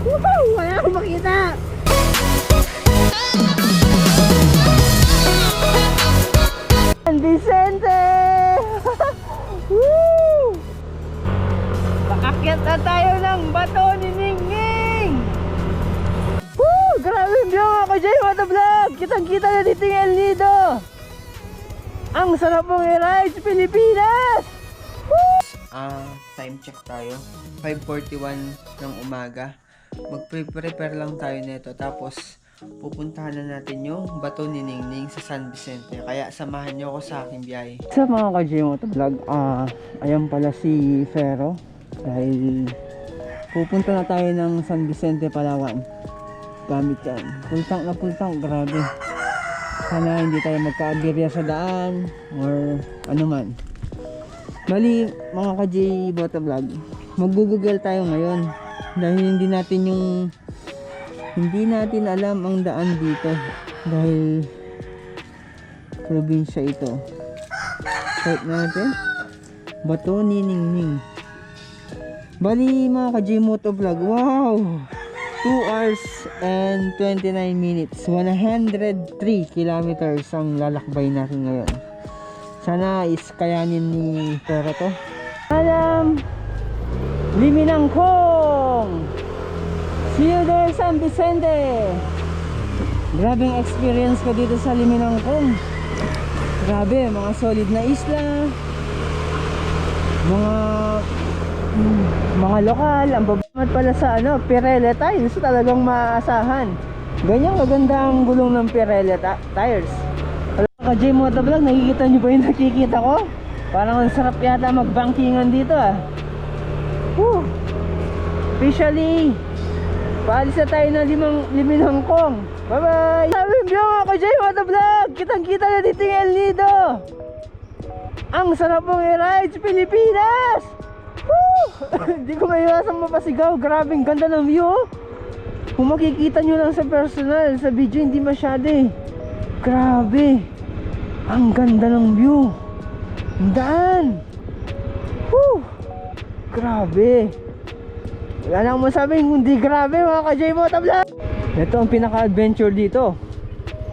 Woohoo! Wala akong makita! San Vicente! Woo! Paakyat na tayo ng bato ni Ningning! Woo! Grabe yung view mga ka-Jay Motovlog! Kitang-kita na dito yung El Nido! Ang sarap mong i-ride sa Pilipinas! Time check tayo. 5:41 ng umaga. Mag-prepare lang tayo nito. Tapos, pupuntahan na natin yung bato ni Ningning sa San Vicente. Kaya, samahan nyo ako sa aking biyahe. Sa mga ka-Jay Motovlog, ayan pala si Fero. Dahil, pupunta na tayo ng San Vicente, Palawan. Gamit yan. Pultang na pultang. Grabe. Sana hindi tayo magka-aberya sa daan or ano man. Bali mga ka-J Motovlog, mag-google tayo ngayon dahil hindi natin alam ang daan dito dahil probinsya ito. Type natin bato ni Ningning. Bali mga ka-J Motovlog, wow, 2 hours and 29 minutes, 103 kilometers ang lalakbay natin ngayon. Sana is kayanin ni Pero to. Alam, Liminangkong! See you there, San Vicente! Grabing experience ko dito sa Liminangkong. Grabe, mga solid na isla. Mga lokal. Ang babamat pala sa Pirelli tires. Talagang maaasahan. Ganyang maganda ang gulong ng Pirelli tires. Ka-J Motovlog, nakikita nyo ba yung nakikita ko? Parang ang sarap yata magbankingan dito Woo! Officially, paalis na tayo ng Liminangkong. Bye bye! Sabi mo mga ka-J Motovlog, kitang kita na dito yung El Nido. Ang sarap mong i-ride sa Pilipinas. Woo! Hindi ko maiwasang mapasigaw. Grabing ganda ng view. Kung makikita nyo lang sa personal, sa video hindi masyado Grabe. Ang ganda ng view. Ang daan. Woo! Grabe. Wala na akong masabing hindi grabe mga ka-J Motovlog. Ito ang pinaka-adventure dito.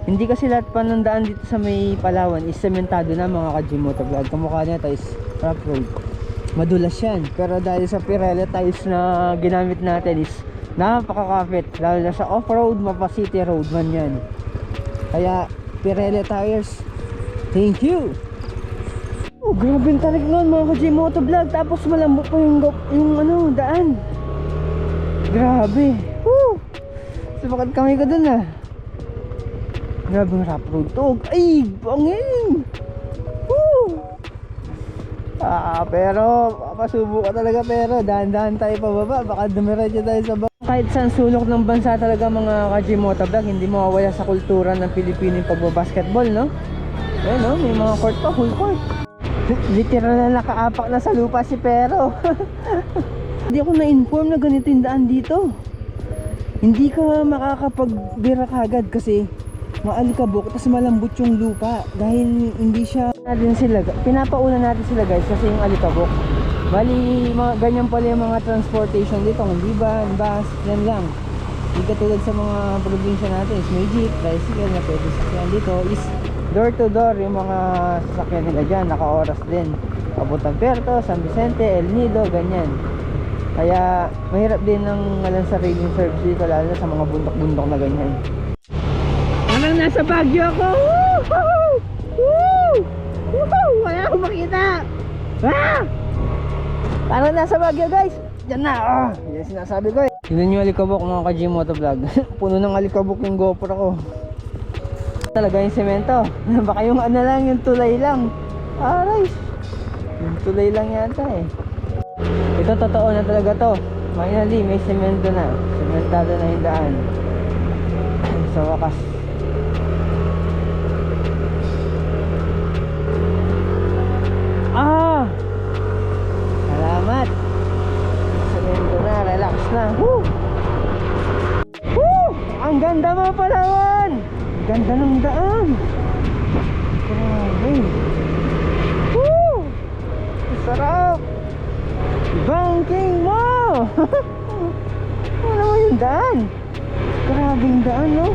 Hindi kasi lahat pa ng daan dito sa may Palawan is sementado na mga ka-J Motovlog. Kamukha nito is rough road. Madulas yan. Pero dahil sa Pirelli tires na ginamit natin is napakakapit. Lalo na sa off-road, mapa city road man yan. Kaya Pirelli tires, thank you. Oh, grabe yung tarik nun mga ka-J Motovlog. Tapos malambot po yung daan. Grabe. Woo! Sumakat kami ko dun Grabe yung rough road to. Ay, bangin. Woo! Pero papasubo ka talaga. Pero dahan-dahan tayo pababa. Baka dumiretso tayo sa baba. Kahit saan sulok ng bansa talaga mga ka-J Motovlog, hindi mawawala sa kultura ng Pilipino yung pagbabasketball, no? Ayan, may mga court pa, full court. Literal na nakaapak na sa lupa si Pero. Hindi ako na-inform na ganito yung daan dito. Hindi ka makakapagbira kagad kasi maalikabok, tapos malambot yung lupa. Dahil hindi siya pinapauna natin sila guys kasi yung alikabok. Bali, ganyan pala yung mga transportation dito. Hindi van, bus, yan lang. Hindi katulad sa mga probinsya natin is may jeep, tricycle na pwede sakyan. Dito is door to door yung mga sasakyan nila dyan. Naka-oras din. Papuntang Puerto, San Vicente, El Nido, ganyan. Kaya mahirap din ng walang sariling service dito, lalo na sa mga bundok-bundok na ganyan. Parang nasa Baguio ako. Woo! Woo! Woo! Wala akong makita. Parang nasa Baguio guys. Diyan na. Yan sinasabi ko Tignan nyo alikabok mga ka-J Motovlog. Puno ng alikabok yung GoPro ko. Talaga yung semento. Baka yung lang, yung tulay lang. Aray, yung tulay lang yata Ito totoo na talaga to. Finally may semento na. Sementado na yung daan. Sa wakas. Salamat. Semento na, relax na. Woo! Woo! Ang ganda mo Palawan. Ganda ng daan. Grabe. Woo! Sarap. Banking mo. Ano mo yung daan. Grabing daan, no?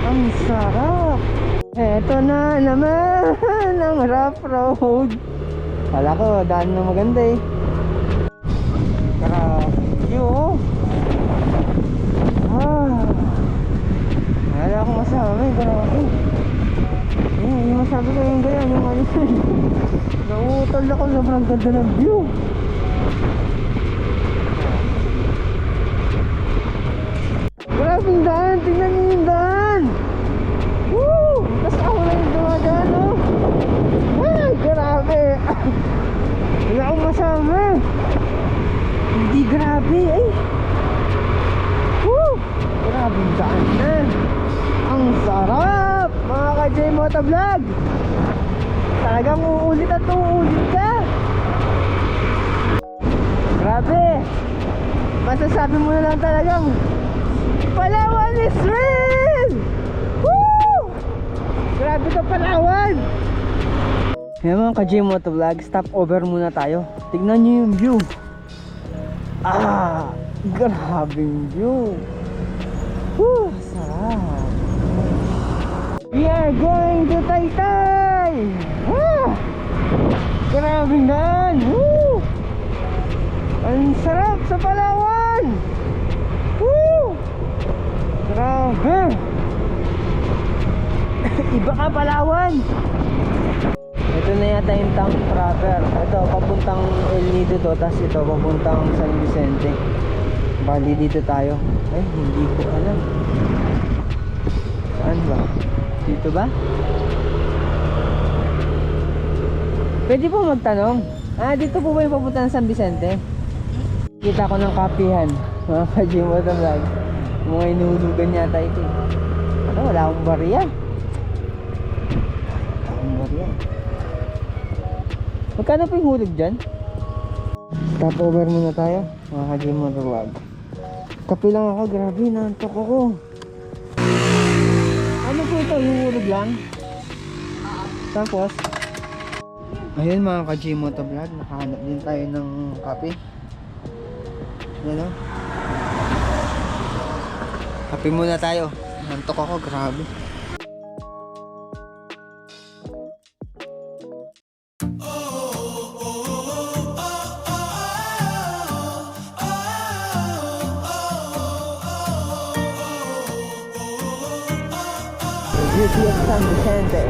Ang sarap. Eto na naman ang rough road. Kala ko daan na maganda eh. Grabe yun. Wala akong masabi. Grabe. Yung masabi ko yung ganyan. Yung ano yun. Nautol ako. Sobrang ganda ng view. Grabing daan. Tingnan niyo yung daan. Woo! Tapos ako lang yung dumadaan, no? Ay, grabe. Wala akong masabi. Hindi grabe, ay. Woo! Grabing daan na. Ang sarap, mga ka-J Motovlog. Talagang uulit at uulit ka. Grabe. Masasabi mo na lang talagang Palawan is real! Woo! Grabe ka, Palawan! Ngayon mga ka-J Motovlog, stop over muna tayo. Tignan nyo yung view. Grabing view. Woo! Sarap. We are going to Taytay! Grabing daan! Woo! Ang sarap sa Palawan! Woo! Grabe! Iba ka, Palawan! Ito na yata yung tank trapper. Ito papuntang El Nido to, tapos ito papuntang San Vicente. Bali dito tayo. Ay, hindi ko alam. Saan ba? Dito ba? Pwede po magtanong. Dito po ba yung papunta ng San Vicente? Kita ko ng kapihan. Mga ka-J Motovlog. Mga inuhulugan yata ito. Ano, wala akong barya. Wala akong barya. Magkano po yung hulog dyan? Stop over muna tayo. Mga ka-J Motovlog. Kape lang ako. Grabe, naantok ako. Ano po ito? Yung hulog lang? Tapos ayun mga ka-J Motovlog, nakahanap din tayo ng kape. Yan o. Kape muna tayo. Nantok ako, grabe. Beauty of San Vicente.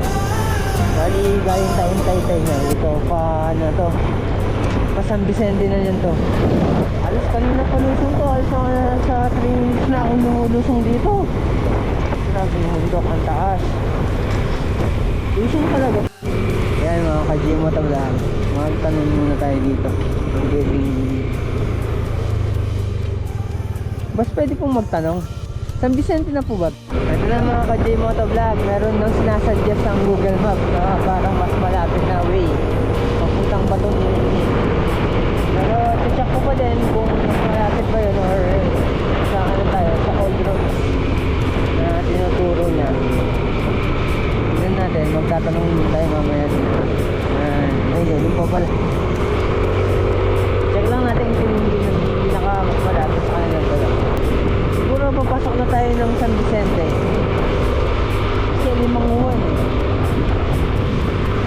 Bali, galing tayong Taytay na. Ito, ano to? Pa San Vicente na yan to. Alas kanina palusong to. Alas ako na sa 3 minutes na akong lumulusong dito. Grabe yung bundok, ang taas. Lusong talaga. Yan mga ka-J Motovlog. Magtanong muna tayo dito. Bas pwede pong magtanong. San Vicente na po ba? Ito na mga ka-J Motovlog, meron nang sinasuggest ang Google Map na parang mas malapit na way papuntang Baton. Pero check ko pa din kung mas malapit ba yun or sa ano tayo, sa old road na tinuturo niya. Tignan natin, magtatanong tayo mamaya dito. Ay, doon pa pala. Check lang natin kung hindi pinaka mas malapit sa kanila pala. Siguro papasok na tayo ng San Vicente. Kasi Limanguan eh.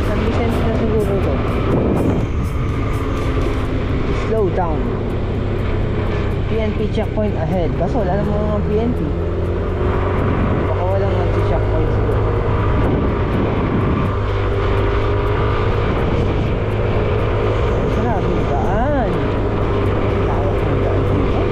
San Vicente na siguro to. Slow down. PNP checkpoint ahead. Kaso wala naman mga PNP. Baka walang nag-checkpoint siguro. Grabe daan. Tawag ng daan dito.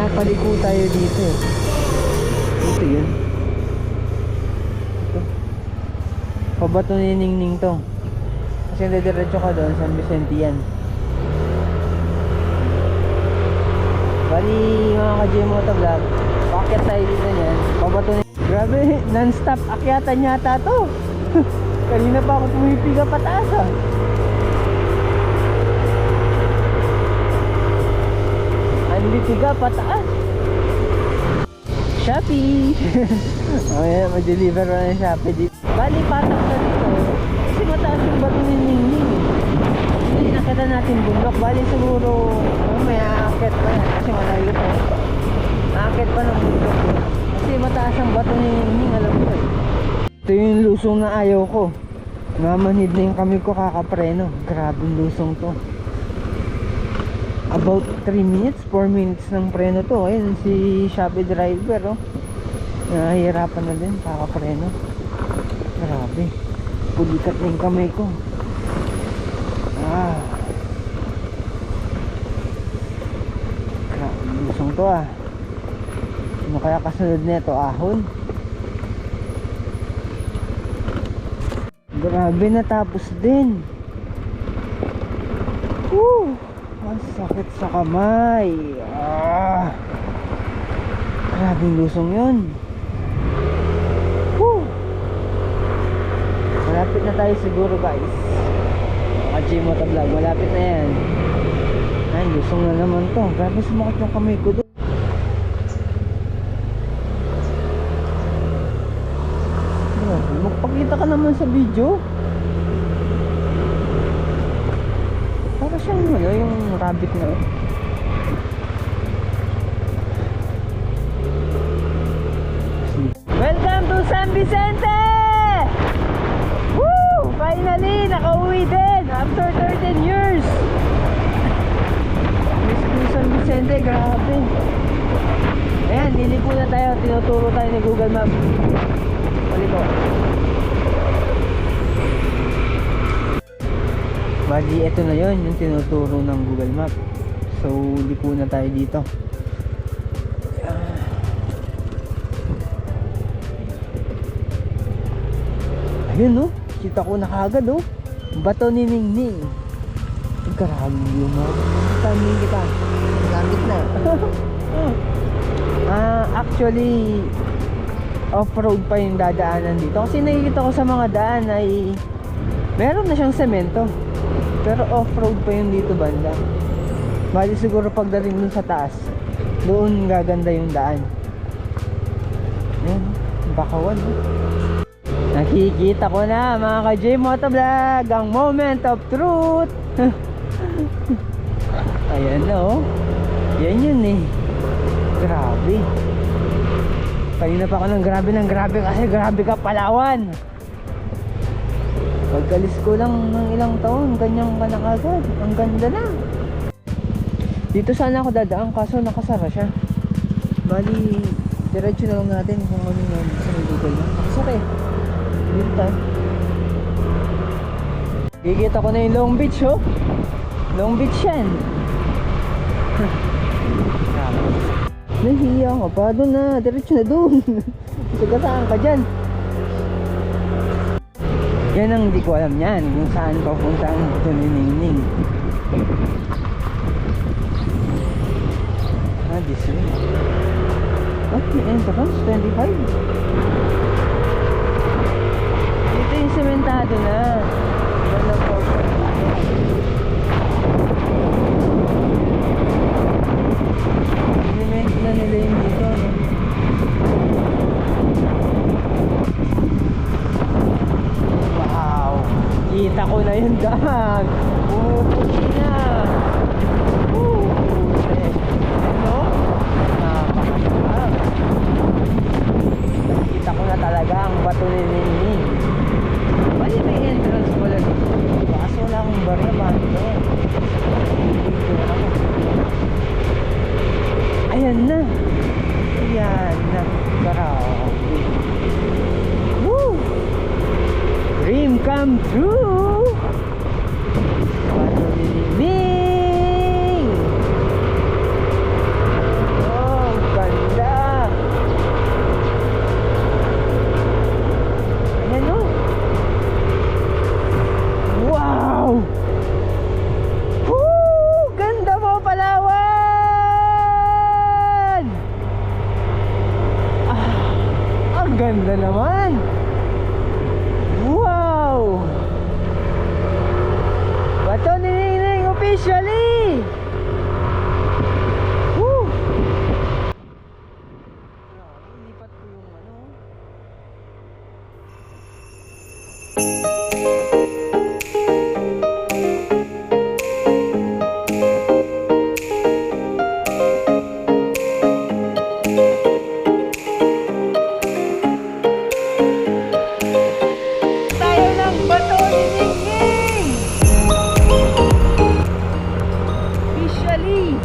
pinapaliko tayo dito eh. Dito yun. Ito. Pabato ni Ningning to. Kasi diretso ka doon, San Vicente yan. Bali mga ka-J Motovlog, paakyat tayo dito niyan. Pabato ni... Grabe, non-stop akyatan yata to. Kanina pa ako pumipiga pataas ah. Anlitiga pataas. Shopee. Oh yeah, mag-deliver na ng Shopee dito. Bali patak na dito. Kasi mataas yung bato ni Ningning. Hindi nakita natin bundok. Bali siguro may aakit pa yan. Kasi malayo pa. Aakit pa ng bundok. Kasi mataas ang bato ni Ningning, alam ko eh. Ito yung lusong na ayaw ko. Mamanhid na yung kami ko kakapreno. Grabe yung lusong to. About 3 minutes, 4 minutes ng preno to. Ayun si Shopee driver oh. Nahihirapan na din kakapreno. Grabe. Pulikat na yung kamay ko. Grabe lusong to ah. Ano kaya kasunod nito? Ahon? Grabe, natapos din. Woo! Ang sakit sa kamay. Grabe yung lusong yun. Woo! Malapit na tayo siguro guys. Mga J Motovlog, malapit na yan. Ay, lusong na naman to. Grabe sumakit yung kamay ko doon. Magpakita ka naman sa video. Para siyang ano, yung rabbit na Welcome to San Vicente! Woo! Finally, nakauwi din after 13 years. Miss ko San Vicente, grabe. Ayan, lilipo na tayo. Tinuturo tayo ni Google Maps. Palito. Bali, ito na yon yung tinuturo ng Google Map. So, lipo na tayo dito. Ayun no, kita ko na kagad oh. Bato ni Ningning. Grabe yun mo. Tami kita. Gamit na. Actually, off-road pa yung dadaanan dito. Kasi nakikita ko sa mga daan ay meron na siyang semento. Pero off-road pa yun dito banda. Bali siguro pagdating dun sa taas, doon gaganda yung daan. Ayan, bakawan nakikita ko na mga ka-J Motovlog, ang moment of truth. Ayan na oh. Yan yun eh. Grabe. Kanina pa ako ng grabe kasi grabe ka Palawan. Pagkalis ko lang ng ilang taon, ganyan ka na kagad. Ang ganda na. Dito sana ako dadaan kaso nakasara siya. Bali, diretso na lang natin kung ano yung sa Google na. Nakasara eh. Dito tayo. Kikita ko na yung Long Beach oh. Long Beach yan. Nahiya ka pa doon na. Diretso na doon. Sagasaan ka dyan. Yan ang hindi ko alam yan. Kung saan papunta ang ito ni Ningning. This way. What? May entrance? 25? Dito yung sementado na. Wala po. Cement na nila yung dito. Wow! Kita ko na yung daan. Puputi na. Kita ko na talaga ang bato ni Ningning. Bali may entrance pala dito. Kaso wala akong barya ba ito? Ayan na. Ayan na. Grabe. Woo! Dream come true. Bato ni Ningning. Oh, ganda naman. Wow! Bato ni Ningning officially! Woo! Lipat ko yung ano. Tayo ng bato ni Ningning! Officially!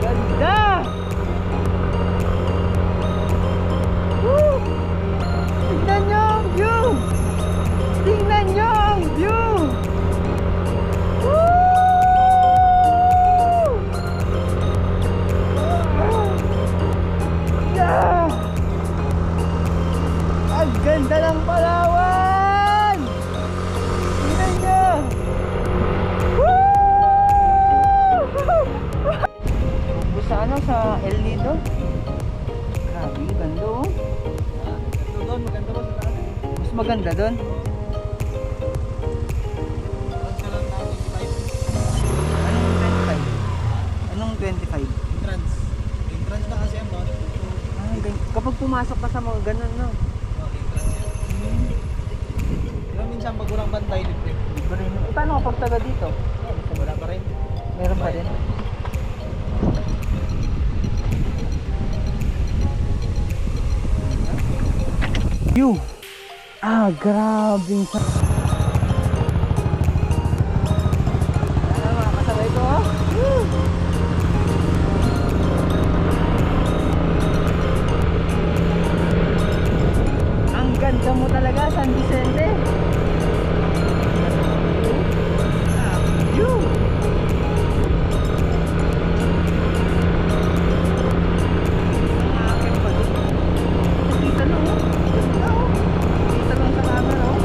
Ganda! Woo! Tingnan nyo ang view! Tingnan nyo ang view! Woo! Yeah! Ang ganda ng Palawan! Tingnan nyo! Woo! Sa ano, sa El Nido? Grabe, ganda oh. Doon, maganda ba sa taas? Mas maganda doon. Doon ka lang natin 5. Anong 25? Anong 25? Entrance. Entrance na kasi ang bawat dito. Kapag pumasok ka sa mga ganun, no? Entrance yan. Pero minsan pag walang bantay, libre. Paano kapag taga dito? Wala pa rin. Meron pa din. View! Ah, grabe sa... mga kasabay ko, oh. Woo! Ang ganda mo talaga, San Vicente. Ah, view! Ang akin pa dun. Kita no, oh. Ganda, oh. Kita lang sa camera, oh.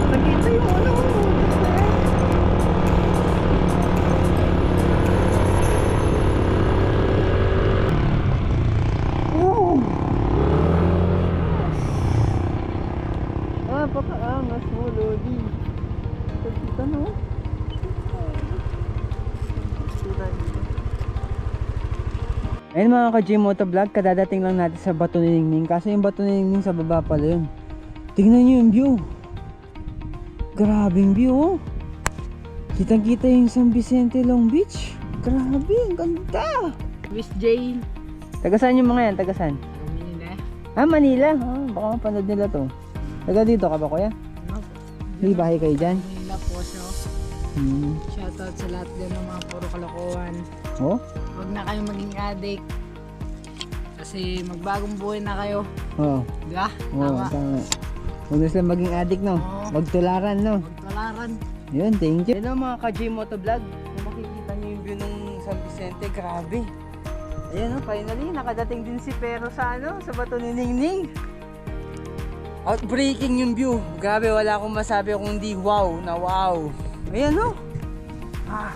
Nakita yung ano, oh. Napakaangas mo, Lodi. Kita no? Ayun mga ka-Gym Motovlog, kadadating lang natin sa Bato ni Ningning. Kasi yung Bato ni Ningning sa baba pala yun. Tingnan nyo yung view. Grabing view, oh. Kitang kita yung San Vicente Long Beach. Grabe, ang ganda. Miss Jane. Taga saan yung mga yan? Taga saan? Manila. Ah, Manila. Ah, baka mapanood nila to. Taga dito ka ba, kuya? Ano po? May bahay kayo dyan? Manila po siya. Shoutout sa lahat din ng mga puro kalokohan. Oh? Huwag na kayo maging addict. Kasi magbagong buhay na kayo. Oo. Di ba? Oo, Tama. tama. Huwag na sila maging addict, no? Oo. Magtularan, no? Magtalaran. Yun, thank you. Yan ang mga ka-Gym Motovlog. Kung makikita nyo yung view ng San Vicente, grabe. Ayan, no? Finally, nakadating din si Pero sa ano, sa Bato ni Ningning. Outbreaking yung view. Grabe, wala akong masabi kung di wow na wow. Ayan, no? Ah,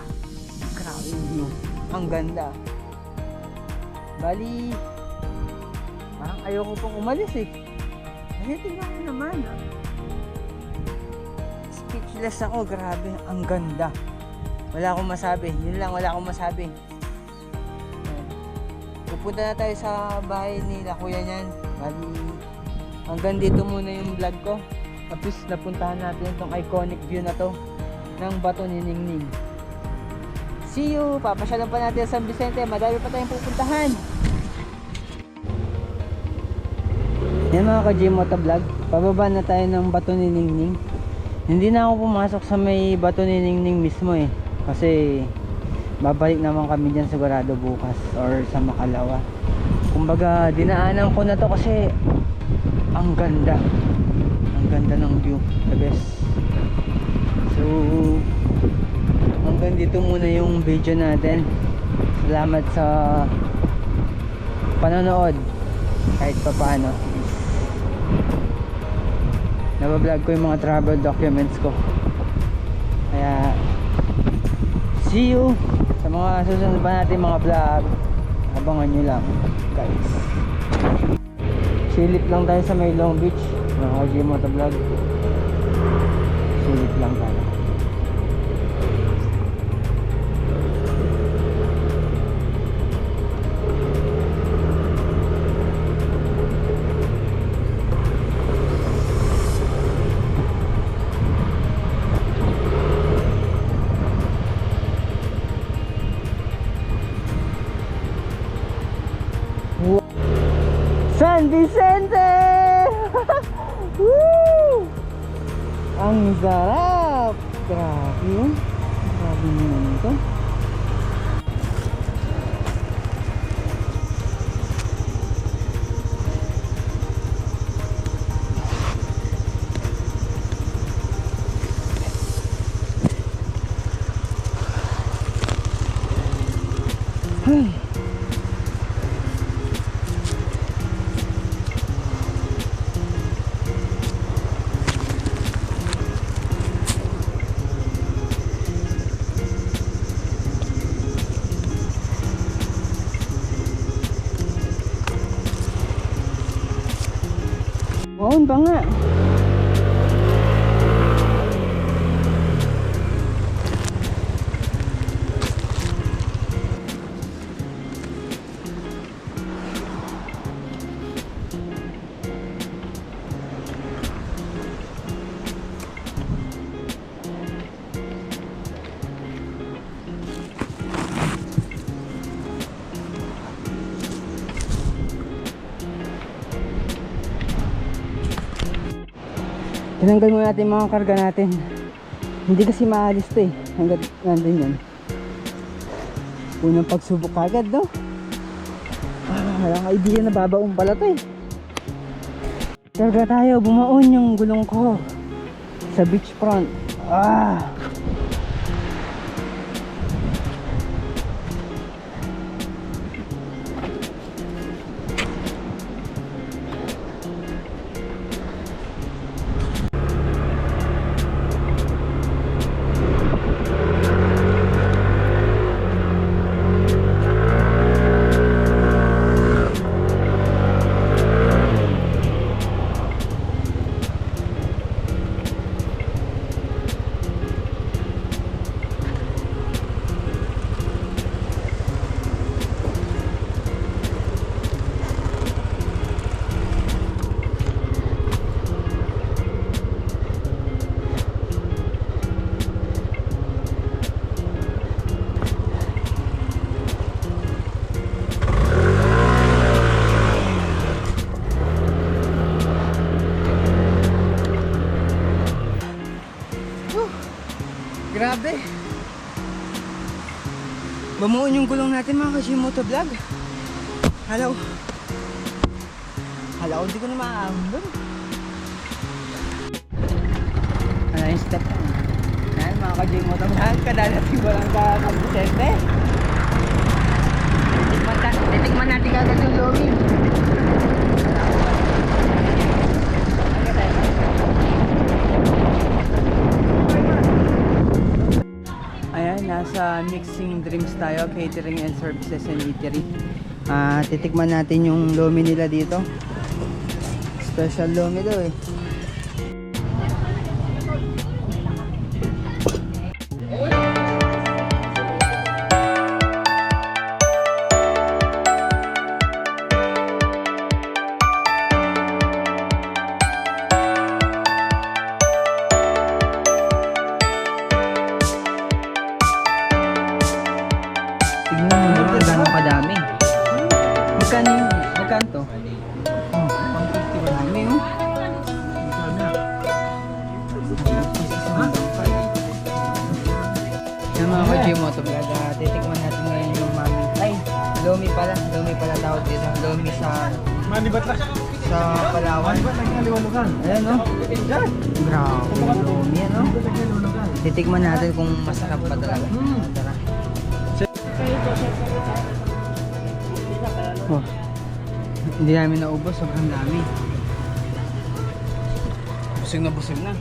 grabe yung view. Ang ganda. Bali, parang ayoko pang umalis eh. Ayan, tingnan ko naman. Ah. Speechless ako, grabe. Ang ganda. Wala akong masabi. Yun lang, wala akong masabi. Ayan. Pupunta na tayo sa bahay nila kuya niyan. Bali, hanggang dito muna yung vlog ko. Tapos napuntahan natin itong iconic view na to ng Bato ni Ningning. See you! Papasyalan pa natin sa San Vicente. Madami pa tayong pupuntahan. Yan mga ka-Gym Motovlog. Pababa na tayo ng Bato ni Ningning. Hindi na ako pumasok sa may Bato ni Ningning mismo eh. Kasi babalik naman kami dyan sigurado bukas or sa Makalawa. Kumbaga dinaanan ko na to kasi ang ganda. Ang ganda ng view. The best. So hanggang dito muna yung video natin. Salamat sa panonood kahit pa paano. Nabablog ko yung mga travel documents ko. Kaya see you sa mga susunod pa natin mga vlog. Abangan nyo lang guys. Silip lang tayo sa may Long Beach mga KJ Motovlog. Silip lang tayo. San Vicente! Woo! Ang sarap! Grabe yun. Grabe naman ito. Ay. Maun pa nga. Tinanggal muna natin mga karga natin. Hindi kasi maalis to eh. Hanggang nandun yan. Unang pagsubok agad, no? Walang idea na babaong pala to eh. Karga tayo. Bumaon yung gulong ko sa beachfront. Grabe. Bumuon yung gulong natin mga KJ Motovlog. Hello. Hello, hindi ko na maaambon. Ano yung step lang. Ayan mga KJ Motovlog. Kadalating ko lang ka San Vicente. Titikman natin kagad yung lomi. Ayan, nasa Mixing Dreams tayo, catering and services and eatery. Titikman natin yung lomi nila dito. Special lomi daw eh. Kadami. Magkano to? Oh, 150 marami oh. Yan mga KJ Motovlog, titikman natin ngayon yung mami. Ay, lomi pala tawag dito. Lomi sa Palawan. Ayan oh. Grabe, lomi yan oh. Titikman natin kung masarap pa talaga. Tara. Oh. Hindi namin naubos, sobrang dami. Busog na busog na.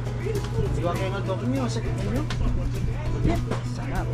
Sarap.